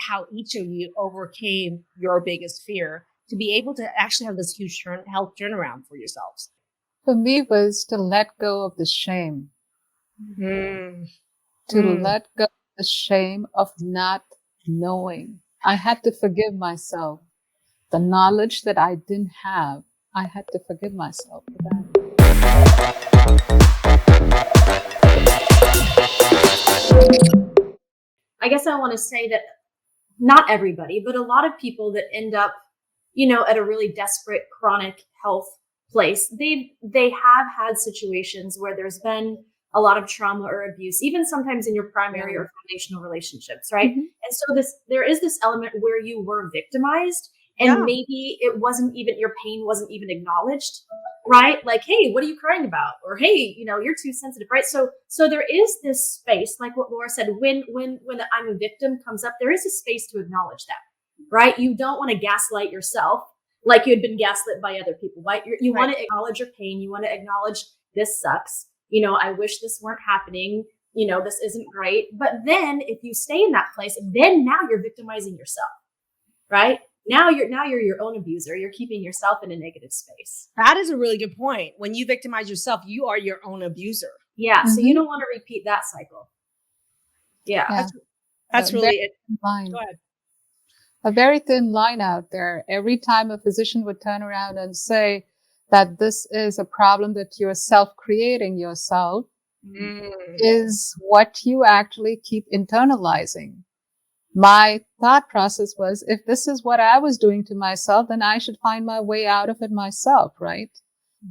how each of you overcame your biggest fear to be able to actually have this huge health turnaround for yourselves. For me was to let go of the shame. To let go of the shame of not knowing. I had to forgive myself. The knowledge that I didn't have, I had to forgive myself for that. I guess I want to say that not everybody, but a lot of people that end up, at a really desperate chronic health place, they have had situations where there's been a lot of trauma or abuse, even sometimes in your primary or foundational relationships, right? And so there is this element where you were victimized, and maybe it wasn't even, your pain wasn't even acknowledged, right? Like, hey, what are you crying about? Or, hey, you're too sensitive, right? So there is this space, like what Laura said, when I'm a victim comes up, there is a space to acknowledge that, right? You don't want to gaslight yourself like you had been gaslit by other people, right? You want to acknowledge your pain. You want to acknowledge this sucks. I wish this weren't happening. This isn't great. But then if you stay in that place, then now you're victimizing yourself, right? Now you're your own abuser. You're keeping yourself in a negative space. That is a really good point. When you victimize yourself, you are your own abuser. Yeah. So you don't want to repeat that cycle. Yeah. That's really it. Go ahead. A very thin line out there. Every time a physician would turn around and say that this is a problem that you're self-creating yourself, is what you actually keep internalizing. My thought process was, if this is what I was doing to myself, then I should find my way out of it myself, right?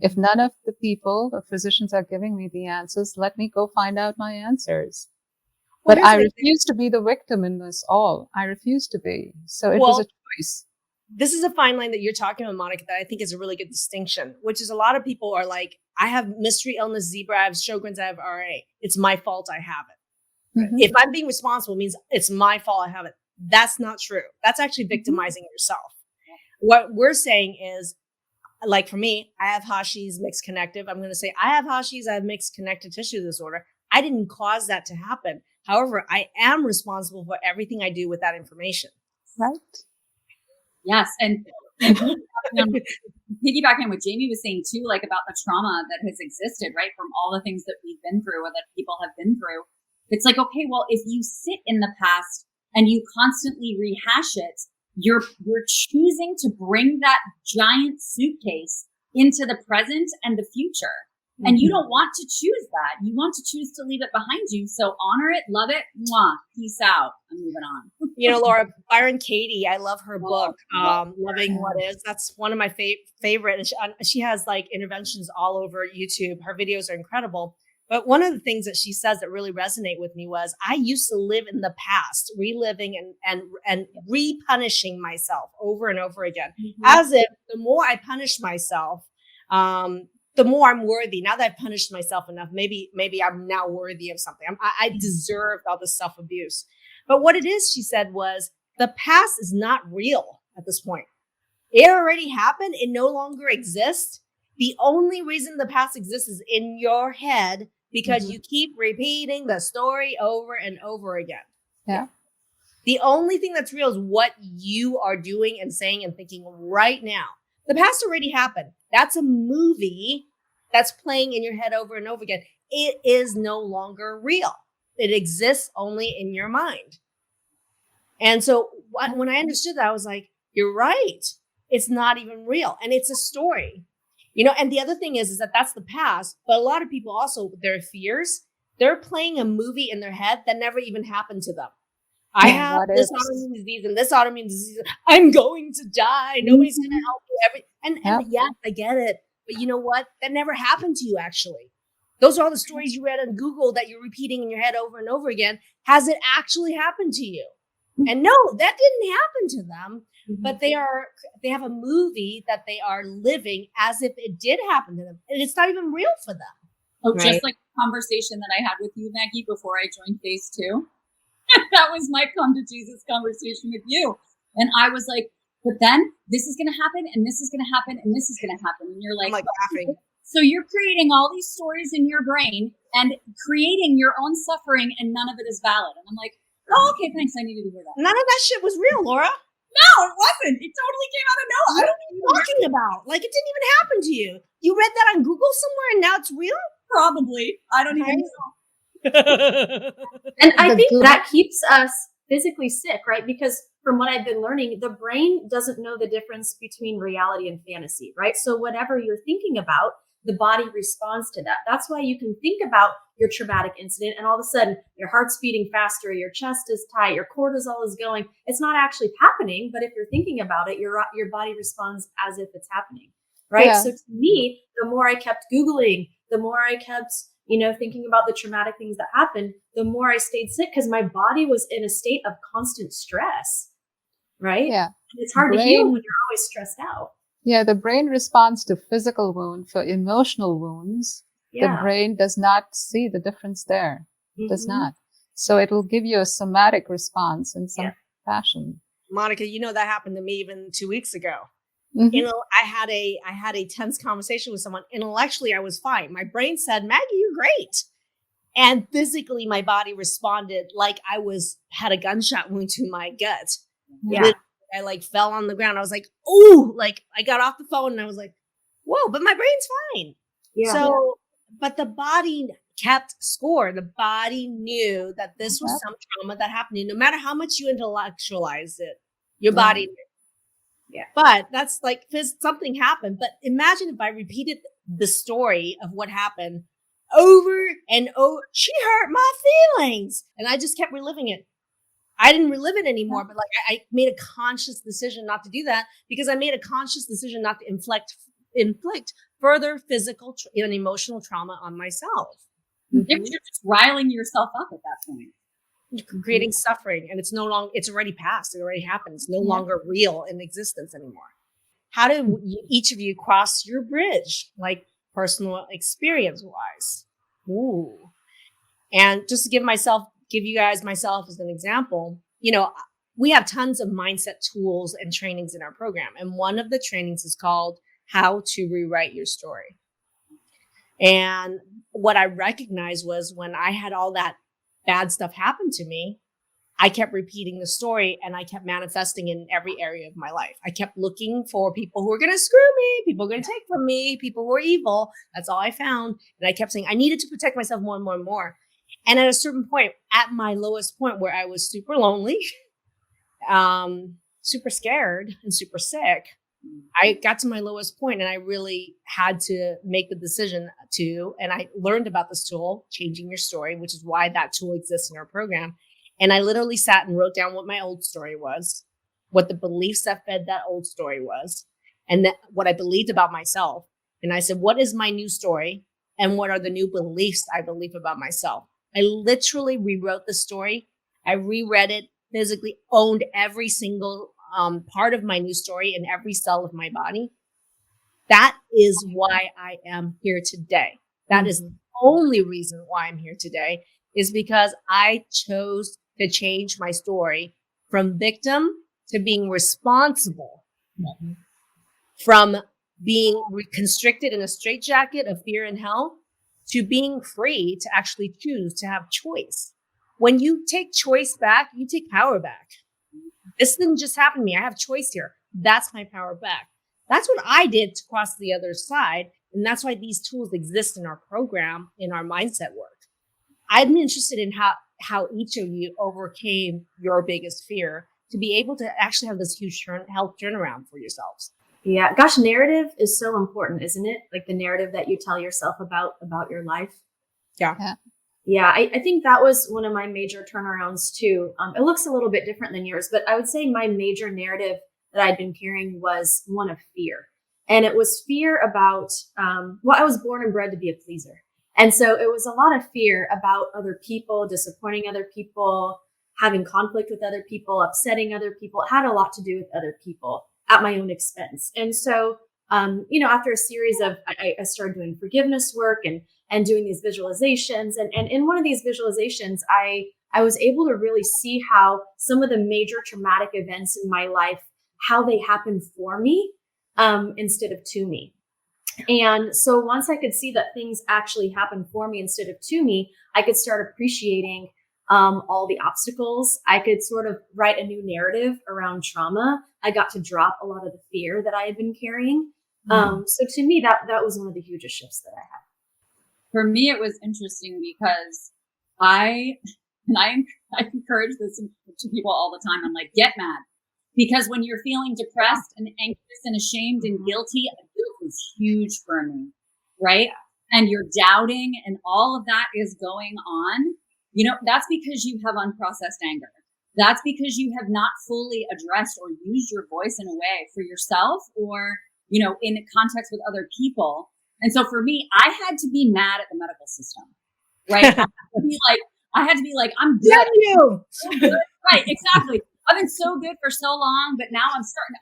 If none of the people, the physicians are giving me the answers, let me go find out my answers. But I refuse to be the victim in this all. I refuse to be. So it was a choice. This is a fine line that you're talking about, Monica, that I think is a really good distinction, which is a lot of people are like, I have mystery illness zebra, I have Sjogren's, I have RA. It's my fault I have it. If I'm being responsible, it means it's my fault I have it. That's not true. That's actually victimizing yourself. What we're saying is, like for me, I have Hashimoto's mixed connective. I'm going to say I have Hashimoto's, I have mixed connective tissue disorder. I didn't cause that to happen. However, I am responsible for everything I do with that information. Right. Yes. And piggybacking on what Jamie was saying too, like about the trauma that has existed, right? From all the things that we've been through or that people have been through. It's like, okay, well, if you sit in the past and you constantly rehash it, you're choosing to bring that giant suitcase into the present and the future. And you don't want to choose that. You want to choose to leave it behind you. So honor it, love it, mwah, peace out. I'm moving on. Laura, Byron Katie, I love her book, Loving What Is. That's one of my favorite. And she has like interventions all over YouTube. Her videos are incredible. But one of the things that she says that really resonate with me was, I used to live in the past, reliving and re-punishing myself over and over again, as if the more I punish myself, the more I'm worthy. Now that I've punished myself enough, maybe I'm now worthy of something. I deserve all this self-abuse. But what it is, she said, was the past is not real at this point. It already happened. It no longer exists. The only reason the past exists is in your head, because you keep repeating the story over and over again. Yeah. The only thing that's real is what you are doing and saying and thinking right now. The past already happened. That's a movie that's playing in your head over and over again. It is no longer real. It exists only in your mind. And so when I understood that, I was like, you're right. It's not even real. And it's a story. And the other thing is that that's the past. But a lot of people also, their fears, they're playing a movie in their head that never even happened to them. I have this autoimmune disease and this autoimmune disease. I'm going to die. Nobody's going to help me. And yes, I get it. But you know what? That never happened to you, actually. Those are all the stories you read on Google that you're repeating in your head over and over again. Has it actually happened to you? And no, that didn't happen to them. But they have a movie that they are living as if it did happen to them. And it's not even real for them. Oh, right. Just like the conversation that I had with you, Maggie, before I joined phase 2. That was my come to Jesus conversation with you. And I was like, but then this is going to happen and this is going to happen and this is going to happen. And you're like, I'm like laughing. So you're creating all these stories in your brain and creating your own suffering and none of it is valid. And I'm like, Oh, okay, thanks. I needed to hear that. None of that shit was real, Laura. No, it wasn't. It totally came out of nowhere. I don't What are you talking about? Like, it didn't even happen to you. You read that on Google somewhere and now it's real? probably. I don't even know. And I The think good- that keeps us physically sick, right? Because from what I've been learning, the brain doesn't know the difference between reality and fantasy, right? So whatever you're thinking about, the body responds to that. That's why you can think about your traumatic incident and all of a sudden your heart's beating faster, your chest is tight, your cortisol is going. It's not actually happening, but if you're thinking about it, your body responds as if it's happening, right? Yeah. So to me, the more I kept Googling, the more I kept, thinking about the traumatic things that happened, the more I stayed sick because my body was in a state of constant stress, right? Yeah. And it's hard to Brain- heal when you're always stressed out. Yeah, the brain responds to physical wound. For emotional wounds, the brain does not see the difference there. It does Mhm. not. So it will give you a somatic response in some Yeah. fashion. Monica, that happened to me even 2 weeks ago. Mhm. I had a tense conversation with someone. Intellectually, I was fine. My brain said, Maggie, you're great. And physically, my body responded like I had a gunshot wound to my gut. Yeah. I fell on the ground. I was like, ooh, I got off the phone and I was like, whoa, but my brain's fine. Yeah. So, but the body kept score. The body knew that this was some trauma that happened to you. No matter how much you intellectualized it, your body knew. Yeah. But that's something happened. But imagine if I repeated the story of what happened over and over. She hurt my feelings. And I just kept reliving it. I didn't relive it anymore, but I made a conscious decision not to do that because I made a conscious decision not to inflict further physical and emotional trauma on myself. You're just riling yourself up at that point. You're creating suffering, and it's already past. It already happened. It's no longer real in existence anymore. How do each of you cross your bridge, personal experience wise? Ooh. And just to give you guys myself as an example, we have tons of mindset tools and trainings in our program. And one of the trainings is called How to Rewrite Your Story. And what I recognized was when I had all that bad stuff happen to me, I kept repeating the story and I kept manifesting in every area of my life. I kept looking for people who were going to screw me, people who were going to take from me, people who were evil. That's all I found. And I kept saying I needed to protect myself more and more and more. And at a certain point, at my lowest point where I was super lonely, super scared and super sick, I got to my lowest point and I really had to make the decision and I learned about this tool, Changing Your Story, which is why that tool exists in our program. And I literally sat and wrote down what my old story was, what the beliefs that fed that old story was, and what I believed about myself. And I said, what is my new story? And what are the new beliefs I believe about myself? I literally rewrote the story. I reread it, physically owned every single part of my new story in every cell of my body. That is why I am here today. That is the only reason why I'm here today, is because I chose to change my story from victim to being responsible, from being constricted in a straitjacket of fear and hell to being free to actually choose to have choice. When you take choice back, you take power back. This didn't just happen to me. I have choice here. That's my power back. That's what I did to cross the other side. And that's why these tools exist in our program, in our mindset work. I'm interested in how each of you overcame your biggest fear to be able to actually have this huge health turnaround for yourselves. Yeah. Gosh, narrative is so important, isn't it? Like the narrative that you tell yourself about your life. Yeah. Yeah, I think that was one of my major turnarounds too. It looks a little bit different than yours, but I would say my major narrative that I'd been carrying was one of fear. And it was fear about, I was born and bred to be a pleaser. And so it was a lot of fear about other people, disappointing other people, having conflict with other people, upsetting other people. It had a lot to do with other people at my own expense. And so, after a series of, I started doing forgiveness work and doing these visualizations. And in one of these visualizations, I was able to really see how some of the major traumatic events in my life, how they happened for me instead of to me. And so once I could see that things actually happen for me instead of to me, I could start appreciating all the obstacles. I could sort of write a new narrative around trauma. I got to drop a lot of the fear that I had been carrying. So to me, that was one of the hugest shifts that I had. For me, it was interesting because I encourage this to people all the time. I'm like, get mad. Because when you're feeling depressed and anxious and ashamed and guilty, guilt is huge for me, right? And you're doubting and all of that is going on. That's because you have unprocessed anger. That's because you have not fully addressed or used your voice in a way for yourself or, in context with other people. And so for me, I had to be mad at the medical system, right? I had to be like, I'm good. Damn you. So good. Right, exactly. I've been so good for so long, but now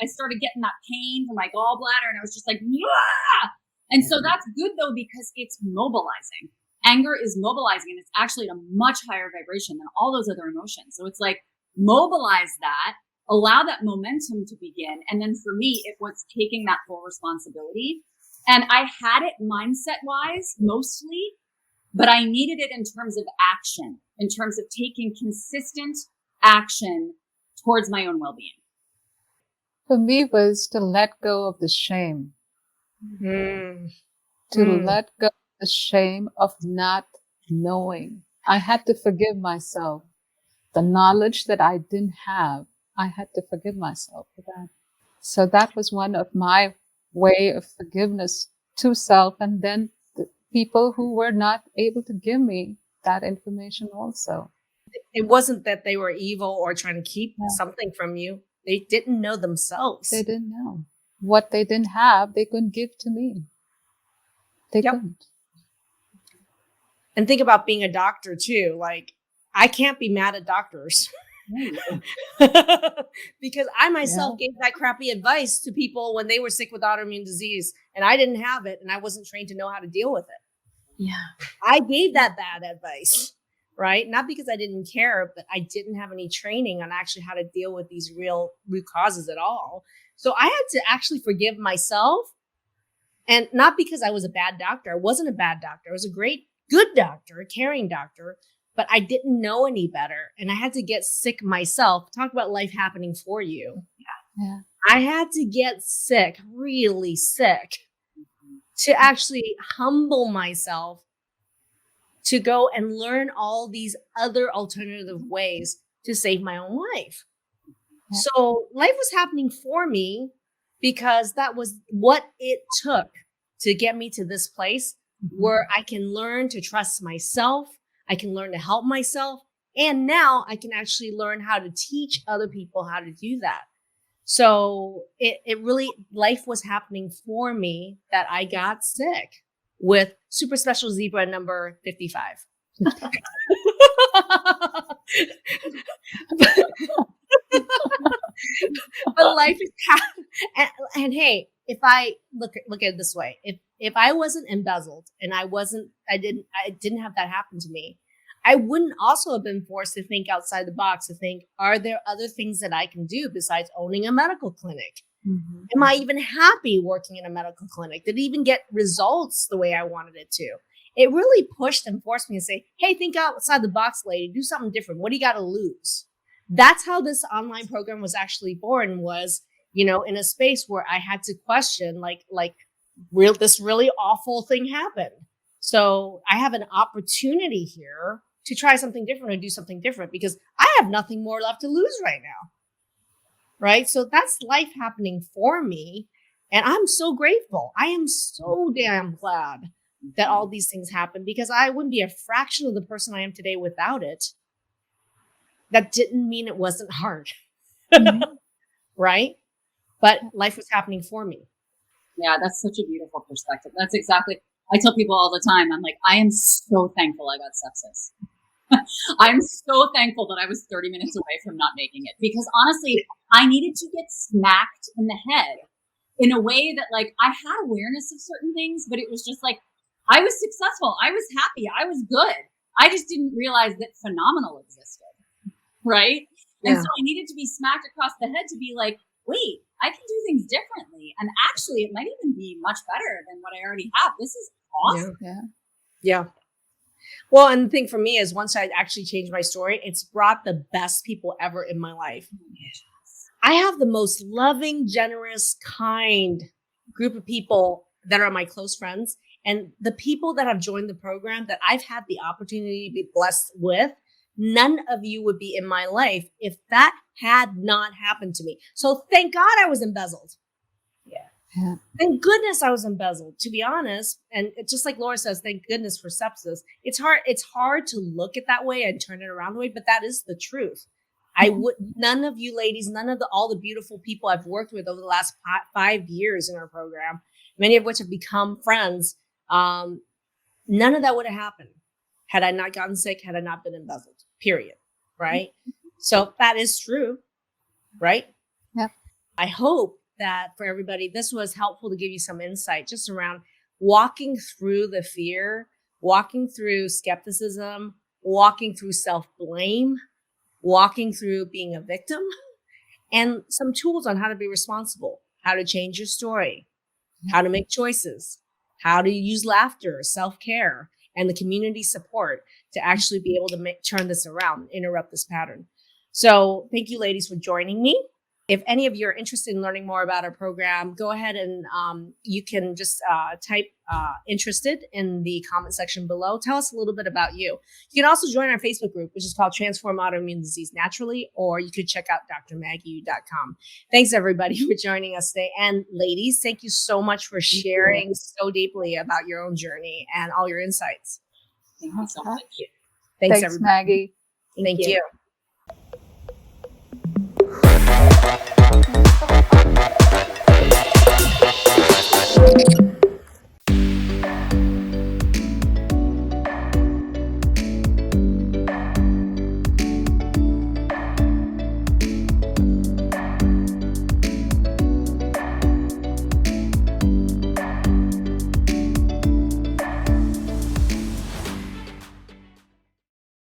I started getting that pain from my gallbladder and I was just like, yeah. And so that's good though, because it's mobilizing. Anger is mobilizing and it's actually at a much higher vibration than all those other emotions. So it's like, mobilize that, allow that momentum to begin. And then for me, it was taking that full responsibility. And I had it mindset wise mostly, but I needed it in terms of action, in terms of taking consistent action towards my own well-being. For me was to let go of the shame. To let go of the shame of not knowing. I had to forgive myself. The knowledge that I didn't have, I had to forgive myself for that. So that was one of my way of forgiveness to self, and then the people who were not able to give me that information also. It wasn't that they were evil or trying to keep something from you. They didn't know themselves. They didn't know. What they didn't have, they couldn't give to me. They couldn't. And think about being a doctor too. Like, I can't be mad at doctors. Because I myself gave that crappy advice to people when they were sick with autoimmune disease and I didn't have it and I wasn't trained to know how to deal with it. Yeah. I gave that bad advice, right? Not because I didn't care, but I didn't have any training on actually how to deal with these real root causes at all. So I had to actually forgive myself, and not because I was a bad doctor. I wasn't a bad doctor. I was a good doctor, a caring doctor. But I didn't know any better. And I had to get sick myself. Talk about life happening for you. Yeah. I had to get sick, really sick, to actually humble myself to go and learn all these other alternative ways to save my own life. Yeah. So life was happening for me because that was what it took to get me to this place where I can learn to trust myself. I can learn to help myself. And now I can actually learn how to teach other people how to do that. So it really, life was happening for me that I got sick with super special zebra number 55. But life is and hey, if I look at it this way, if I wasn't embezzled and I didn't have that happen to me, I wouldn't also have been forced to think outside the box, to think, are there other things that I can do besides owning a medical clinic? Mm-hmm. Am I even happy working in a medical clinic? Did it even get results the way I wanted it to? It really pushed and forced me to say, hey, think outside the box, lady, do something different. What do you got to lose? That's how this online program was actually born, was, in a space where I had to question, this really awful thing happened. So I have an opportunity here to try something different or do something different because I have nothing more left to lose right now. Right? So that's life happening for me. And I'm so grateful. I am so damn glad that all these things happened, because I wouldn't be a fraction of the person I am today without it. That didn't mean it wasn't hard. Mm-hmm. Right? But life was happening for me. Yeah, that's such a beautiful perspective. That's exactly, I tell people all the time, I'm like, I am so thankful I got sepsis. I'm so thankful that I was 30 minutes away from not making it, because honestly, I needed to get smacked in the head in a way that, like, I had awareness of certain things, but it was just like, I was successful. I was happy. I was good. I just didn't realize that phenomenal existed. Right? Yeah. And so I needed to be smacked across the head to be like, wait, I can do things differently. And actually, it might even be much better than what I already have. This is awesome. Yeah. Well, and the thing for me is once I actually changed my story, it's brought the best people ever in my life. I have the most loving, generous, kind group of people that are my close friends. And the people that have joined the program that I've had the opportunity to be blessed with, none of you would be in my life if that had not happened to me. So thank God I was embezzled. Yeah. Thank goodness I was embezzled, to be honest. And it's just like Laura says, thank goodness for sepsis. It's hard to look at that way and turn it around the way, but that is the truth. None of you ladies, none of all the beautiful people I've worked with over the last 5 years in our program, many of which have become friends, none of that would have happened had I not gotten sick, had I not been embezzled, period. Right? So that is true. Right? Yeah. I hope that for everybody, this was helpful to give you some insight just around walking through the fear, walking through skepticism, walking through self-blame, walking through being a victim, and some tools on how to be responsible, how to change your story, how to make choices, how to use laughter, self-care, and the community support to actually be able to turn this around, interrupt this pattern. So thank you, ladies, for joining me. If any of you are interested in learning more about our program, go ahead and you can just type interested in the comment section below. Tell us a little bit about you. You can also join our Facebook group, which is called Transform Autoimmune Disease Naturally, or you could check out drmaggieyu.com. Thanks, everybody, for joining us today. And ladies, thank you so much for sharing so deeply about your own journey and all your insights. Thank you so much. Thanks Thanks, everybody. Maggie. Thank you.